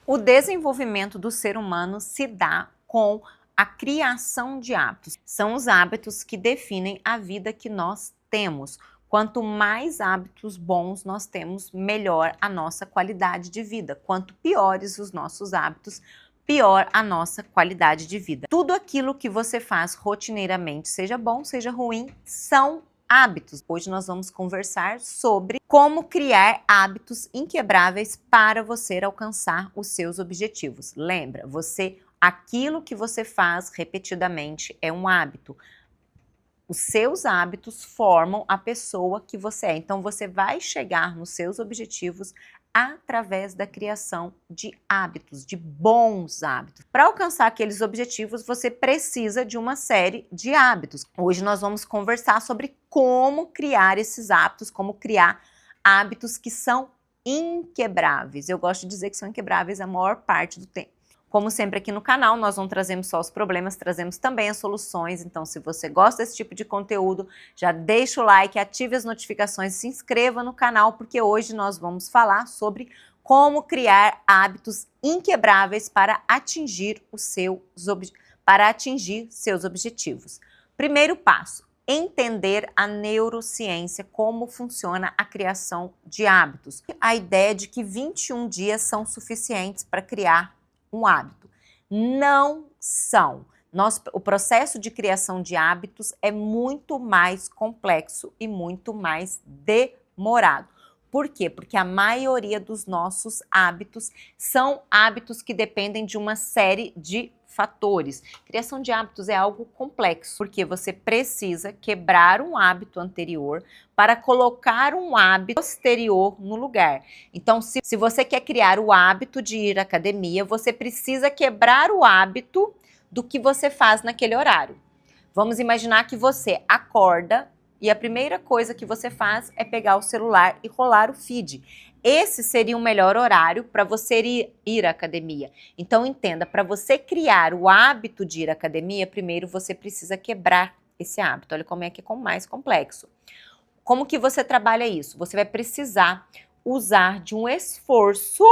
O desenvolvimento do ser humano se dá com a criação de hábitos. São os hábitos que definem a vida que nós temos. Quanto mais hábitos bons nós temos, melhor a nossa qualidade de vida. Quanto piores os nossos hábitos, pior a nossa qualidade de vida. Tudo aquilo que você faz rotineiramente, seja bom, seja ruim, são hábitos. Hoje nós vamos conversar sobre como criar hábitos inquebráveis para você alcançar os seus objetivos. Lembra, aquilo que você faz repetidamente é um hábito. Os seus hábitos formam a pessoa que você é. Então você vai chegar nos seus objetivos através da criação de hábitos, de bons hábitos. Para alcançar aqueles objetivos, você precisa de uma série de hábitos. Hoje nós vamos conversar sobre como criar esses hábitos, como criar hábitos que são inquebráveis. Eu gosto de dizer que são inquebráveis a maior parte do tempo. Como sempre aqui no canal, nós não trazemos só os problemas, trazemos também as soluções. Então, se você gosta desse tipo de conteúdo, já deixa o like, ative as notificações, se inscreva no canal, porque hoje nós vamos falar sobre como criar hábitos inquebráveis para atingir seus objetivos. Primeiro passo: entender a neurociência, como funciona a criação de hábitos. A ideia de que 21 dias são suficientes para criar um hábito. Não são. O processo de criação de hábitos é muito mais complexo e muito mais demorado. Por quê? Porque a maioria dos nossos hábitos são hábitos que dependem de uma série de fatores. Criação de hábitos é algo complexo, porque você precisa quebrar um hábito anterior para colocar um hábito posterior no lugar. Então, se você quer criar o hábito de ir à academia, você precisa quebrar o hábito do que você faz naquele horário. Vamos imaginar que você acorda e a primeira coisa que você faz é pegar o celular e rolar o feed. Esse seria o melhor horário para você ir à academia. Então entenda, para você criar o hábito de ir à academia, primeiro você precisa quebrar esse hábito. Olha como é que é mais complexo. Como que você trabalha isso? Você vai precisar usar de um esforço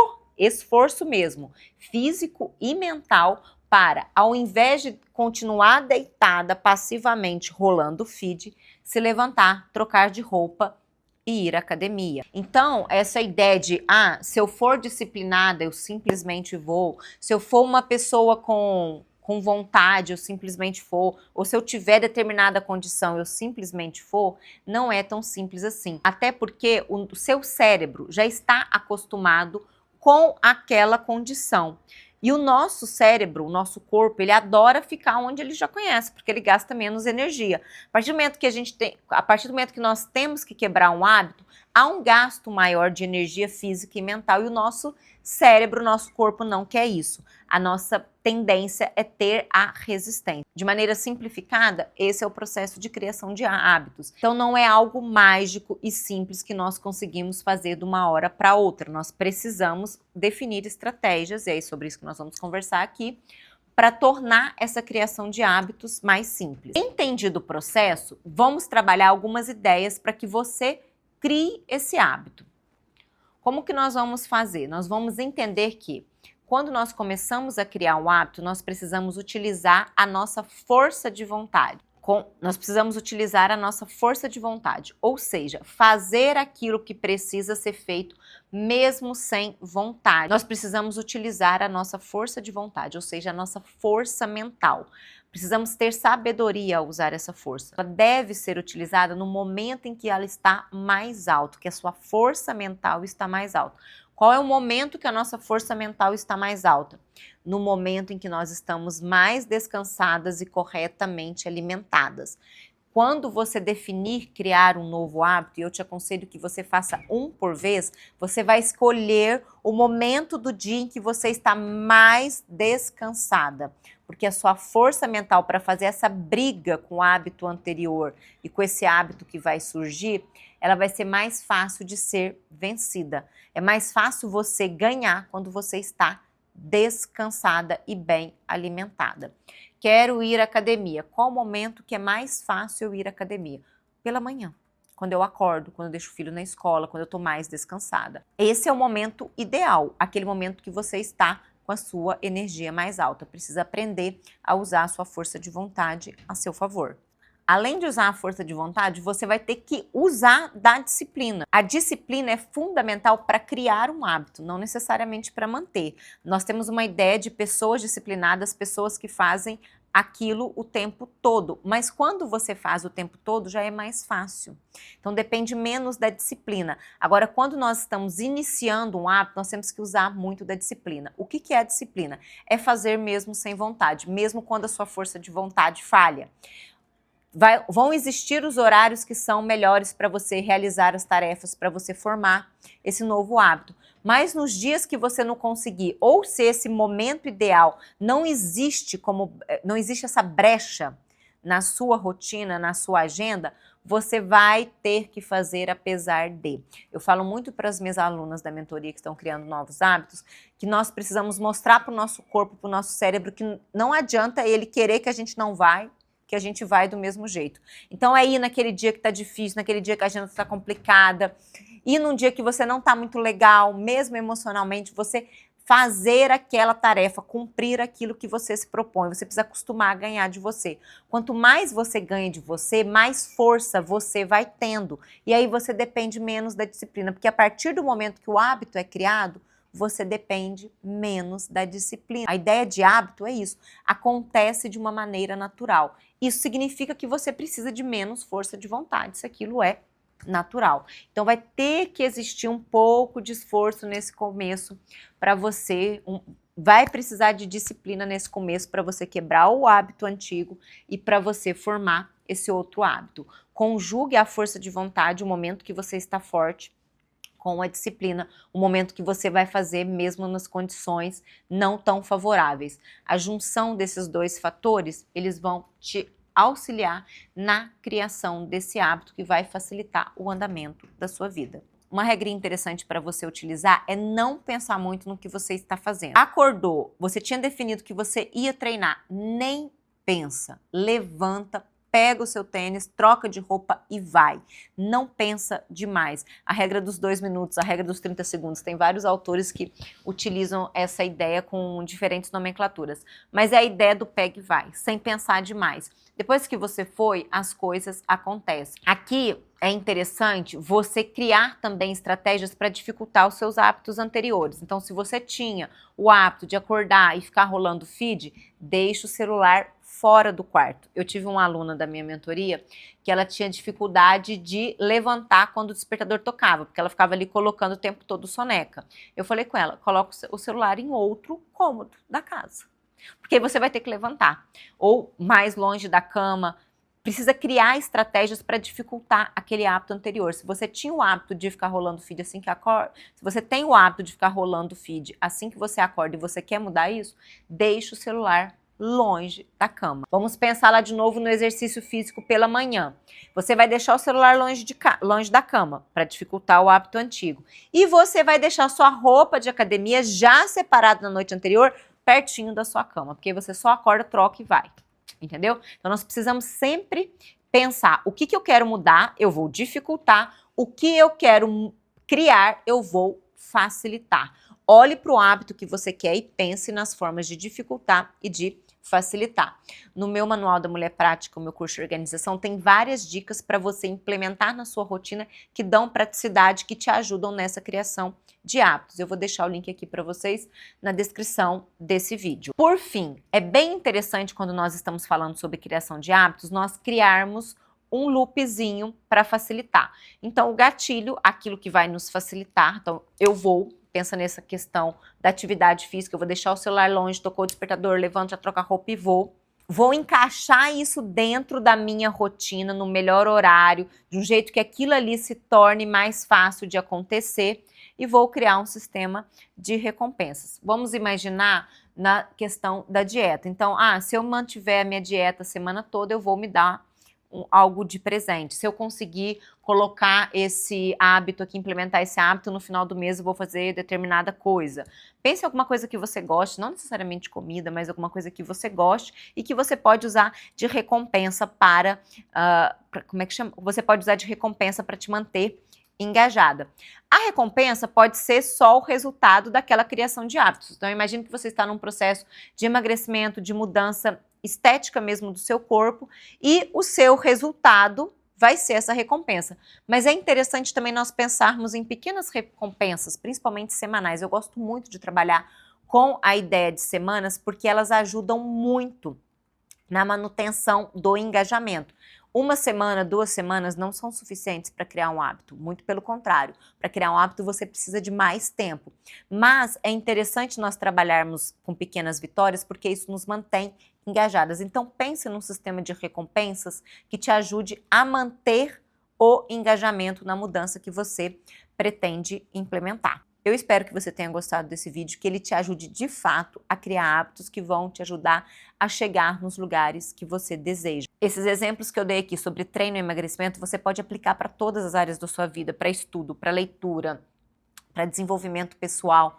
mesmo, físico e mental, para, ao invés de continuar deitada passivamente rolando o feed, se levantar, trocar de roupa e ir à academia. Então, essa ideia de, se eu for disciplinada, eu simplesmente vou. Se eu for uma pessoa com vontade, eu simplesmente for. Ou se eu tiver determinada condição, eu simplesmente for, não é tão simples assim. Até porque o seu cérebro já está acostumado com aquela condição. E o nosso cérebro, o nosso corpo, ele adora ficar onde ele já conhece, porque ele gasta menos energia. A partir do momento que nós temos que quebrar um hábito, há um gasto maior de energia física e mental, e o nosso cérebro, o nosso corpo não quer isso. A nossa tendência é ter a resistência. De maneira simplificada, esse é o processo de criação de hábitos. Então não é algo mágico e simples que nós conseguimos fazer de uma hora para outra. Nós precisamos definir estratégias, e é sobre isso que nós vamos conversar aqui, para tornar essa criação de hábitos mais simples. Entendido o processo, vamos trabalhar algumas ideias para que você crie esse hábito. Como que nós vamos fazer? Nós vamos entender que quando nós começamos a criar um hábito, nós precisamos utilizar a nossa força de vontade. Nós precisamos utilizar a nossa força de vontade, ou seja, fazer aquilo que precisa ser feito mesmo sem vontade. Nós precisamos utilizar a nossa força de vontade, ou seja, a nossa força mental. Precisamos ter sabedoria ao usar essa força. Ela deve ser utilizada no momento em que ela está mais alto, que a sua força mental está mais alta. Qual é o momento que a nossa força mental está mais alta? No momento em que nós estamos mais descansadas e corretamente alimentadas. Quando você definir criar um novo hábito, e eu te aconselho que você faça um por vez, você vai escolher o momento do dia em que você está mais descansada. Porque a sua força mental para fazer essa briga com o hábito anterior e com esse hábito que vai surgir, ela vai ser mais fácil de ser vencida. É mais fácil você ganhar quando você está descansada e bem alimentada. Quero ir à academia. Qual o momento que é mais fácil eu ir à academia? Pela manhã. quando eu acordo, quando eu deixo o filho na escola, quando eu tô mais descansada. Esse é o momento ideal, aquele momento que você está com a sua energia mais alta. Precisa aprender a usar a sua força de vontade a seu favor. Além de usar a força de vontade, você vai ter que usar da disciplina. A disciplina é fundamental para criar um hábito, não necessariamente para manter. Nós temos uma ideia de pessoas disciplinadas, pessoas que fazem aquilo o tempo todo, mas quando você faz o tempo todo já é mais fácil. Então depende menos da disciplina. Agora, quando nós estamos iniciando um hábito, nós temos que usar muito da disciplina. O que é a disciplina? É fazer mesmo sem vontade, mesmo quando a sua força de vontade falha. Vão existir os horários que são melhores para você realizar as tarefas, para você formar esse novo hábito. Mas nos dias que você não conseguir, ou se esse momento ideal não existe essa brecha na sua rotina, na sua agenda, você vai ter que fazer apesar de. Eu falo muito para as minhas alunas da mentoria que estão criando novos hábitos, que nós precisamos mostrar para o nosso corpo, para o nosso cérebro, que não adianta ele querer que a gente não vai, que a gente vai do mesmo jeito. Então é ir naquele dia que tá difícil, naquele dia que a agenda tá complicada, ir num dia que você não tá muito legal, mesmo emocionalmente, você fazer aquela tarefa, cumprir aquilo que você se propõe. Você precisa acostumar a ganhar de você. Quanto mais você ganha de você, mais força você vai tendo. E aí você depende menos da disciplina, porque a partir do momento que o hábito é criado, você depende menos da disciplina. A ideia de hábito é isso, acontece de uma maneira natural. Isso significa que você precisa de menos força de vontade, se aquilo é natural. Então vai ter que existir um pouco de esforço nesse começo para você, vai precisar de disciplina nesse começo para você quebrar o hábito antigo e para você formar esse outro hábito. Conjugue a força de vontade, o momento que você está forte, com a disciplina, o momento que você vai fazer mesmo nas condições não tão favoráveis. A junção desses dois fatores, eles vão te auxiliar na criação desse hábito que vai facilitar o andamento da sua vida. Uma regrinha interessante para você utilizar é não pensar muito no que você está fazendo. Acordou, você tinha definido que você ia treinar, nem pensa, levanta, pega o seu tênis, troca de roupa e vai. Não pensa demais. A regra dos 2 minutos, a regra dos 30 segundos, tem vários autores que utilizam essa ideia com diferentes nomenclaturas. Mas é a ideia do pega e vai, sem pensar demais. Depois que você foi, as coisas acontecem. Aqui é interessante você criar também estratégias para dificultar os seus hábitos anteriores. Então, se você tinha o hábito de acordar e ficar rolando feed, deixa o celular fora do quarto. Eu tive uma aluna da minha mentoria que ela tinha dificuldade de levantar quando o despertador tocava, porque ela ficava ali colocando o tempo todo soneca. Eu falei com ela, coloca o celular em outro cômodo da casa, porque aí você vai ter que levantar, ou mais longe da cama. Precisa criar estratégias para dificultar aquele hábito anterior. Se você tinha o hábito de ficar rolando feed assim que acorda, se você tem o hábito de ficar rolando feed assim que você acorda e você quer mudar isso, deixa o celular longe da cama. Vamos pensar lá de novo no exercício físico pela manhã. Você vai deixar o celular longe da cama para dificultar o hábito antigo. E você vai deixar sua roupa de academia já separada na noite anterior pertinho da sua cama, porque você só acorda, troca e vai. Entendeu? Então nós precisamos sempre pensar o que eu quero mudar, eu vou dificultar, o que eu quero criar, eu vou facilitar. Olhe para o hábito que você quer e pense nas formas de dificultar e de facilitar. No meu Manual da Mulher Prática, o meu curso de organização, tem várias dicas para você implementar na sua rotina que dão praticidade, que te ajudam nessa criação de hábitos. Eu vou deixar o link aqui para vocês na descrição desse vídeo. Por fim, é bem interessante quando nós estamos falando sobre criação de hábitos, nós criarmos um loopzinho para facilitar. Então, o gatilho, aquilo que vai nos facilitar, então pensa nessa questão da atividade física, eu vou deixar o celular longe, tocou o despertador, levanto, já troco a roupa e vou. Vou encaixar isso dentro da minha rotina, no melhor horário, de um jeito que aquilo ali se torne mais fácil de acontecer e vou criar um sistema de recompensas. Vamos imaginar na questão da dieta. Então, se eu mantiver a minha dieta a semana toda, eu vou me dar algo de presente. Se eu conseguir colocar esse hábito aqui, implementar esse hábito, no final do mês eu vou fazer determinada coisa. Pense em alguma coisa que você goste, não necessariamente comida, mas alguma coisa que você goste e que você pode usar de recompensa como é que chama? Você pode usar de recompensa para te manter engajada. A recompensa pode ser só o resultado daquela criação de hábitos. Então, imagine que você está num processo de emagrecimento, de mudança estética mesmo do seu corpo e o seu resultado vai ser essa recompensa. Mas é interessante também nós pensarmos em pequenas recompensas, principalmente semanais. Eu gosto muito de trabalhar com a ideia de semanas porque elas ajudam muito na manutenção do engajamento. Uma semana, 2 semanas não são suficientes para criar um hábito, muito pelo contrário. Para criar um hábito você precisa de mais tempo. Mas é interessante nós trabalharmos com pequenas vitórias porque isso nos mantém engajadas. Então pense num sistema de recompensas que te ajude a manter o engajamento na mudança que você pretende implementar. Eu espero que você tenha gostado desse vídeo, que ele te ajude de fato a criar hábitos que vão te ajudar a chegar nos lugares que você deseja. Esses exemplos que eu dei aqui sobre treino e emagrecimento, você pode aplicar para todas as áreas da sua vida, para estudo, para leitura, para desenvolvimento pessoal.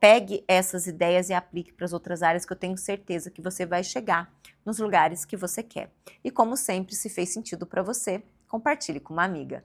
Pegue essas ideias e aplique para as outras áreas que eu tenho certeza que você vai chegar nos lugares que você quer. E como sempre, se fez sentido para você, compartilhe com uma amiga.